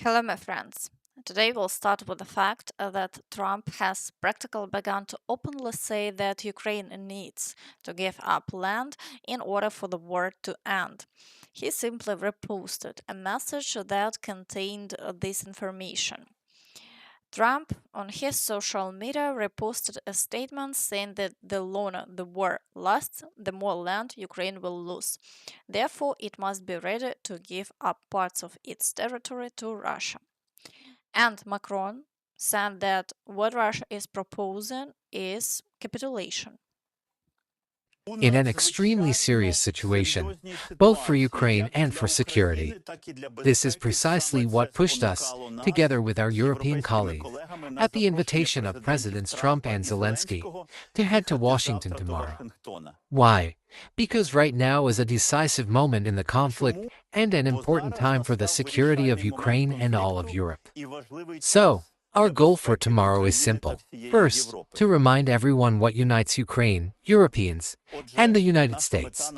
Hello, my friends. Today we'll start with the fact that Trump has practically begun to openly say that Ukraine needs to give up land in order for the war to end. He simply reposted a message that contained this information. Trump, on his social media, reposted a statement saying that the longer the war lasts, the more land Ukraine will lose. Therefore, it must be ready to give up parts of its territory to Russia. And Macron said that what Russia is proposing is capitulation. In an extremely serious situation, both for Ukraine and for security. This is precisely what pushed us, together with our European colleagues, at the invitation of Presidents Trump and Zelensky, to head to Washington tomorrow. Why? Because right now is a decisive moment in the conflict and an important time for the security of Ukraine and all of Europe. So, our goal for tomorrow is simple. First, to remind everyone what unites Ukraine, Europeans, and the United States.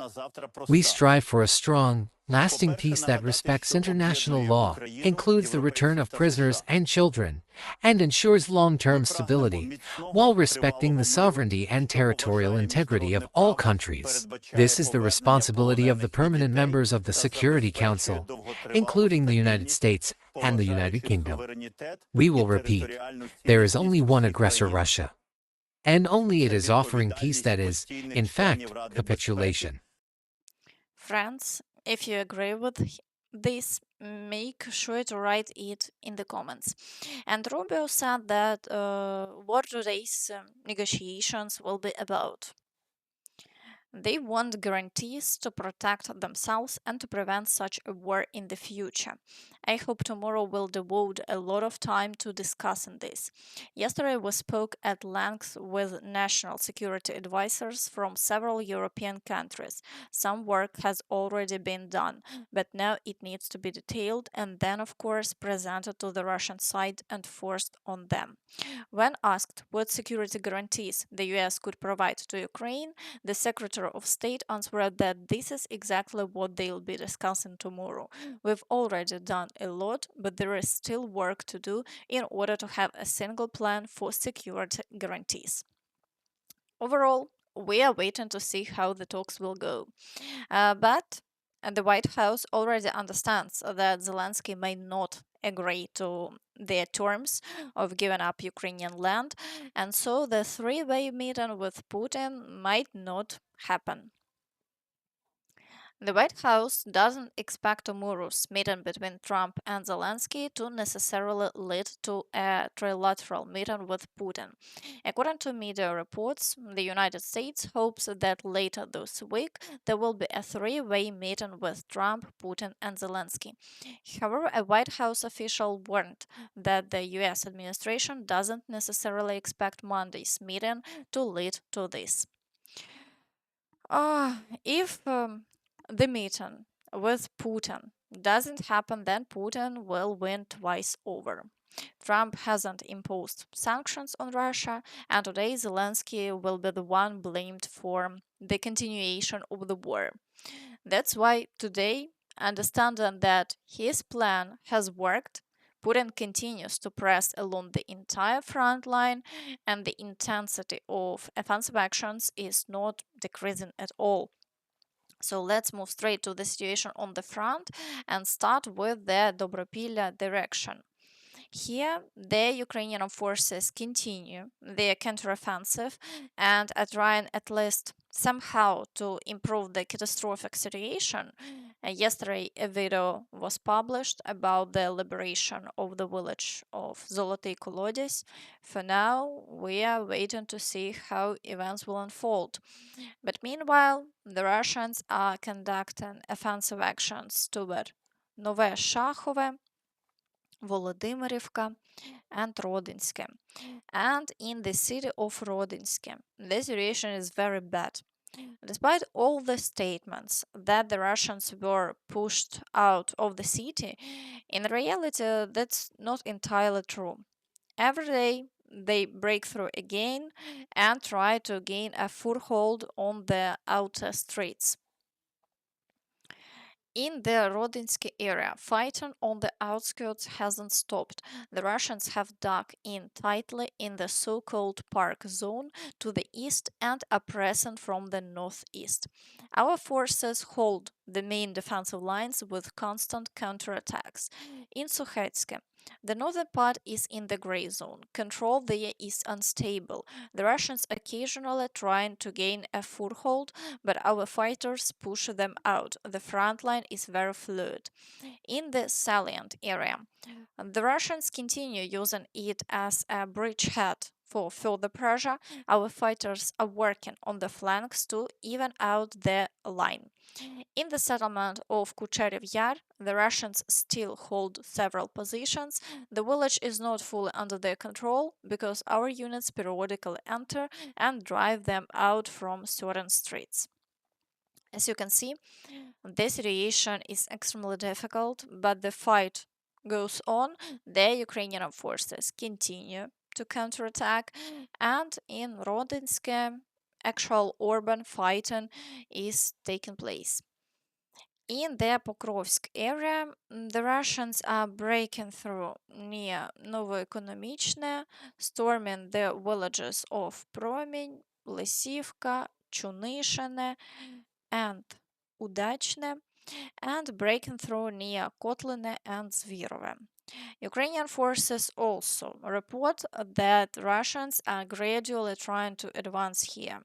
We strive for a strong, lasting peace that respects international law, includes the return of prisoners and children, and ensures long-term stability, while respecting the sovereignty and territorial integrity of all countries. This is the responsibility of the permanent members of the Security Council, including the United States and the United Kingdom. We will repeat, there is only one aggressor, Russia. And only it is offering peace that is, in fact, capitulation. Friends, if you agree with this, make sure to write it in the comments. And Rubio said that what today's negotiations will be about. They want guarantees to protect themselves and to prevent such a war in the future. I hope tomorrow we'll devote a lot of time to discussing this. Yesterday we spoke at length with national security advisors from several European countries. Some work has already been done, but now it needs to be detailed and then, of course, presented to the Russian side and forced on them. When asked what security guarantees the US could provide to Ukraine, the Secretary of State answered that this is exactly what they'll be discussing tomorrow. We've already done a lot, but there is still work to do in order to have a single plan for security guarantees. Overall, we are waiting to see how the talks will go. But the White House already understands that Zelensky may not agree to their terms of giving up Ukrainian land, and so the three-way meeting with Putin might not happen. The White House doesn't expect tomorrow's meeting between Trump and Zelensky to necessarily lead to a trilateral meeting with Putin. According to media reports, the United States hopes that later this week there will be a three-way meeting with Trump, Putin, and Zelensky. However, a White House official warned that the US administration doesn't necessarily expect Monday's meeting to lead to this. If the meeting with Putin doesn't happen, then Putin will win twice over. Trump hasn't imposed sanctions on Russia, and today Zelensky will be the one blamed for the continuation of the war. That's why today, understanding that his plan has worked, Putin continues to press along the entire front line, and the intensity of offensive actions is not decreasing at all. So let's move straight to the situation on the front and start with the Dobropillia direction. Here, the Ukrainian forces continue their counteroffensive and are trying at least somehow to improve the catastrophic situation. Yesterday, a video was published about the liberation of the village of Zolotyy Kolodyaz. For now, we are waiting to see how events will unfold. But meanwhile, the Russians are conducting offensive actions toward Nove Shachove, Volodymyrivka, and Rodynske. And in the city of Rodynske, the situation is very bad. Despite all the statements that the Russians were pushed out of the city, in reality, that's not entirely true. Every day, they break through again and try to gain a foothold on the outer streets. In the Rodynske area, fighting on the outskirts hasn't stopped. The Russians have dug in tightly in the so-called park zone to the east and are pressing from the northeast. Our forces hold the main defensive lines with constant counterattacks. In Sukhetsk, the northern part is in the gray zone. Control there is unstable. The Russians occasionally trying to gain a foothold, but our fighters push them out. The front line is very fluid. In the salient area, the Russians continue using it as a bridgehead for further pressure. Our fighters are working on the flanks to even out the line. In the settlement of Kucherev Yar, the Russians still hold several positions. The village is not fully under their control because our units periodically enter and drive them out from certain streets. As you can see, the situation is extremely difficult, but the fight goes on. The Ukrainian forces continue to counterattack, and in Rodynske, actual urban fighting is taking place. In the Pokrovsk area, the Russians are breaking through near Novoekonomichne, storming the villages of Promень, Lysivka, Chunishine, and Udachne, and breaking through near Kotline and Zvirove. Ukrainian forces also report that Russians are gradually trying to advance here.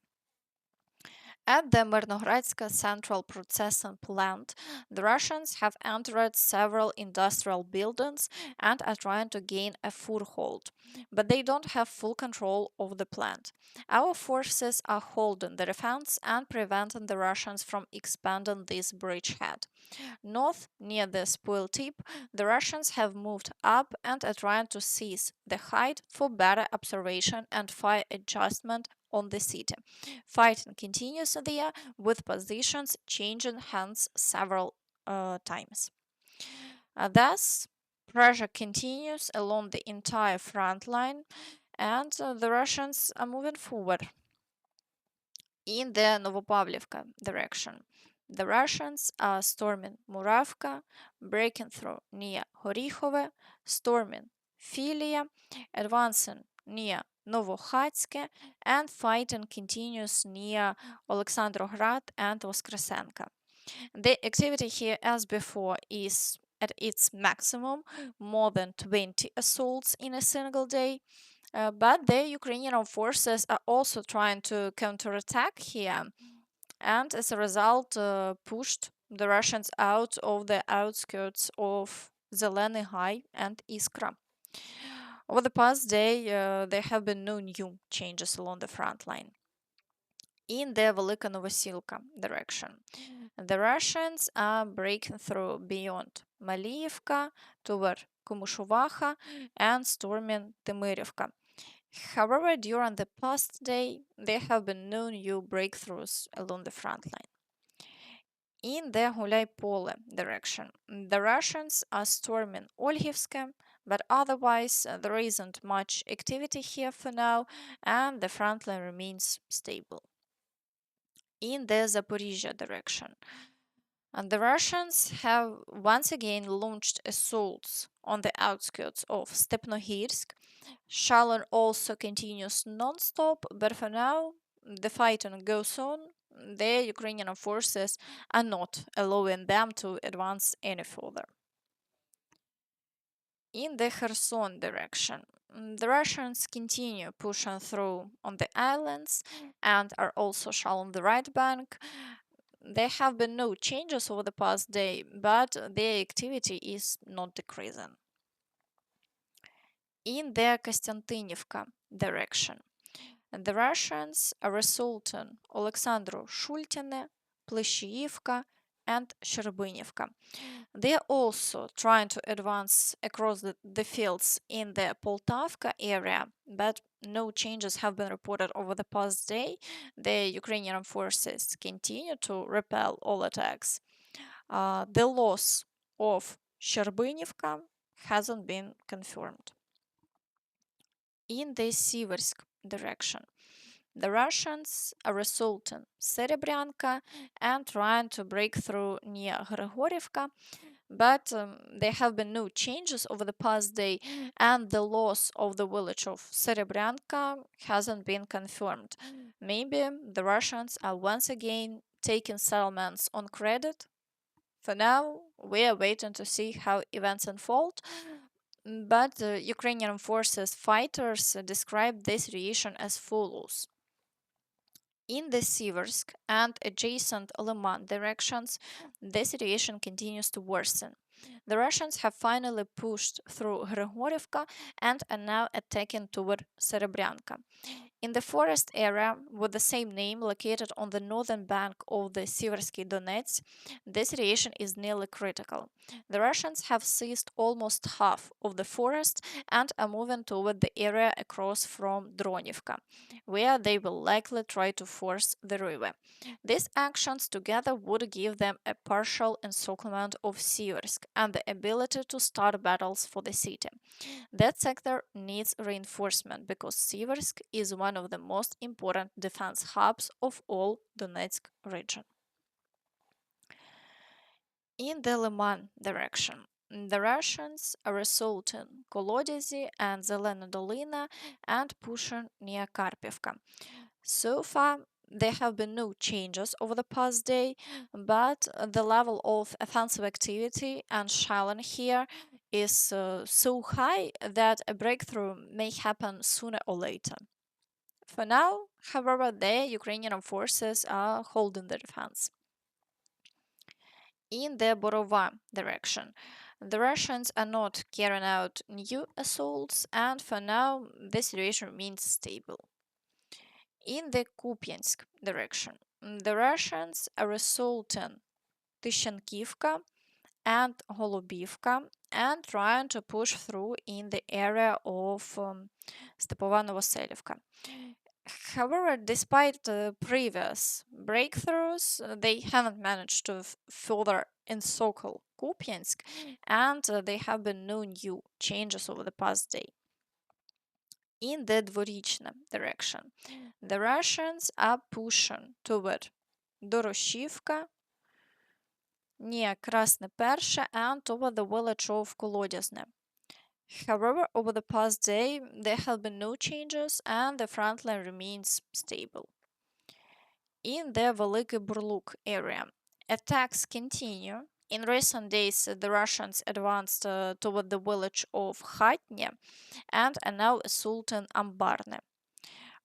At the Mirnogradska central processing plant, the Russians have entered several industrial buildings and are trying to gain a foothold, but they don't have full control of the plant. Our forces are holding the defense and preventing the Russians from expanding this bridgehead. North, near the spoil tip, the Russians have moved up and are trying to seize the height for better observation and fire adjustment on the city. Fighting continues there, with positions changing hands several times. Thus, pressure continues along the entire front line, and the Russians are moving forward in the Novopavlivka direction. The Russians are storming Muravka, breaking through near Hryhorivka, storming Filia, advancing near Novokhatske, and fighting continues near Alexandrograd and Voskresenka. The activity here, as before, is at its maximum, more than 20 assaults in a single day. But the Ukrainian forces are also trying to counterattack here, and as a result, pushed the Russians out of the outskirts of Zeleny High and Iskra. Over the past day, there have been no new changes along the front line. In the Velyka Novosilka direction, the Russians are breaking through beyond Maliyivka toward Kumushuvacha and storming Temirivka. However, during the past day, there have been no new breakthroughs along the front line. In the Huliaipole direction, the Russians are storming Olhivske, but otherwise there isn't much activity here for now, and the front line remains stable. In the Zaporizhzhia direction, and the Russians have once again launched assaults on the outskirts of Stepnohirsk. Shelling also continues non-stop, but for now the fighting goes on. The Ukrainian forces are not allowing them to advance any further. In the Kherson direction, the Russians continue pushing through on the islands and are also shelling the right bank. There have been no changes over the past day, but their activity is not decreasing. In the Kostiantynivka direction, the Russians are assaulting Alexandru Shultine, Pleshiivka, and Shcherbynivka. They are also trying to advance across the fields in the Poltavka area, but no changes have been reported over the past day. The Ukrainian forces continue to repel all attacks. The loss of Shcherbynivka hasn't been confirmed. In the Siversk direction, The Russians are assaulting Serebrianka and trying to break through near Hryhorivka, but there have been no changes over the past day, and the loss of the village of Serebrianka hasn't been confirmed. Maybe the Russians are once again taking settlements on credit. For now, we are waiting to see how events unfold. But the Ukrainian forces fighters describe this reaction as follows. In the Siversk and adjacent Lyman directions, the situation continues to worsen. The Russians have finally pushed through Hryhorivka and are now attacking toward Serebrianka. In the forest area with the same name located on the northern bank of the Siversky Donetsk, the situation is nearly critical. The Russians have seized almost half of the forest and are moving toward the area across from Dronivka, where they will likely try to force the river. These actions together would give them a partial encirclement of Siversk and the ability to start battles for the city. That sector needs reinforcement because Siversk is one of the most important defense hubs of all Donetsk region. In the Lyman direction, the Russians are assaulting Kolodyzy and Zelena Dolina and pushing near Kharkivka. So far, there have been no changes over the past day, but the level of offensive activity and shelling here is so high that a breakthrough may happen sooner or later. For now, however, the Ukrainian forces are holding the defense. In the Borova direction, the Russians are not carrying out new assaults, and for now, the situation remains stable. In the Kupiansk direction, the Russians are assaulting Kostiantynivka and Golubivka and trying to push through in the area of Stepova Novosilka. However, despite the previous breakthroughs, they haven't managed to further encircle Kupiansk, and there have been no new changes over the past day. In the Dvorichna direction, the Russians are pushing toward Doroshivka, near Krasne Pershe, and toward the village of Kolodyazne. However, over the past day, there have been no changes and the front line remains stable. In the Velykyi Burluk area, attacks continue. In recent days, the Russians advanced toward the village of Khatnya and are now assaulting Ambarne.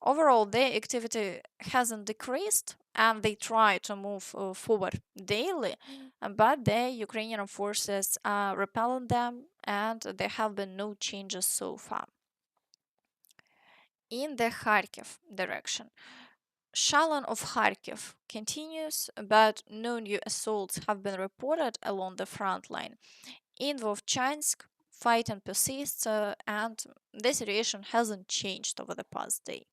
Overall, their activity hasn't decreased and they try to move forward daily, but the Ukrainian forces are repelling them and there have been no changes so far. In the Kharkiv direction, shelling of Kharkiv continues, but no new assaults have been reported along the front line. In Vovchansk, fighting persists and the situation hasn't changed over the past day.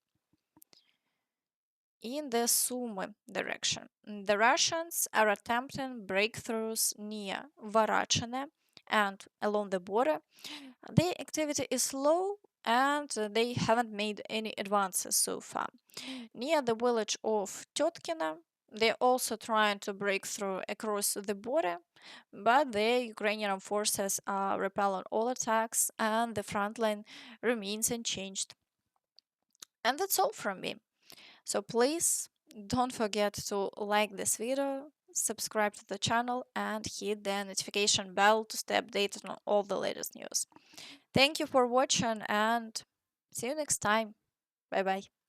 In the Sumy direction, the Russians are attempting breakthroughs near Varachine and along the border. Their activity is low and they haven't made any advances so far. Near the village of Tetkina, they're also trying to break through across the border, but the Ukrainian forces are repelling all attacks and the front line remains unchanged. And that's all from me. So please don't forget to like this video, subscribe to the channel, and hit the notification bell to stay updated on all the latest news. Thank you for watching and see you next time. Bye bye.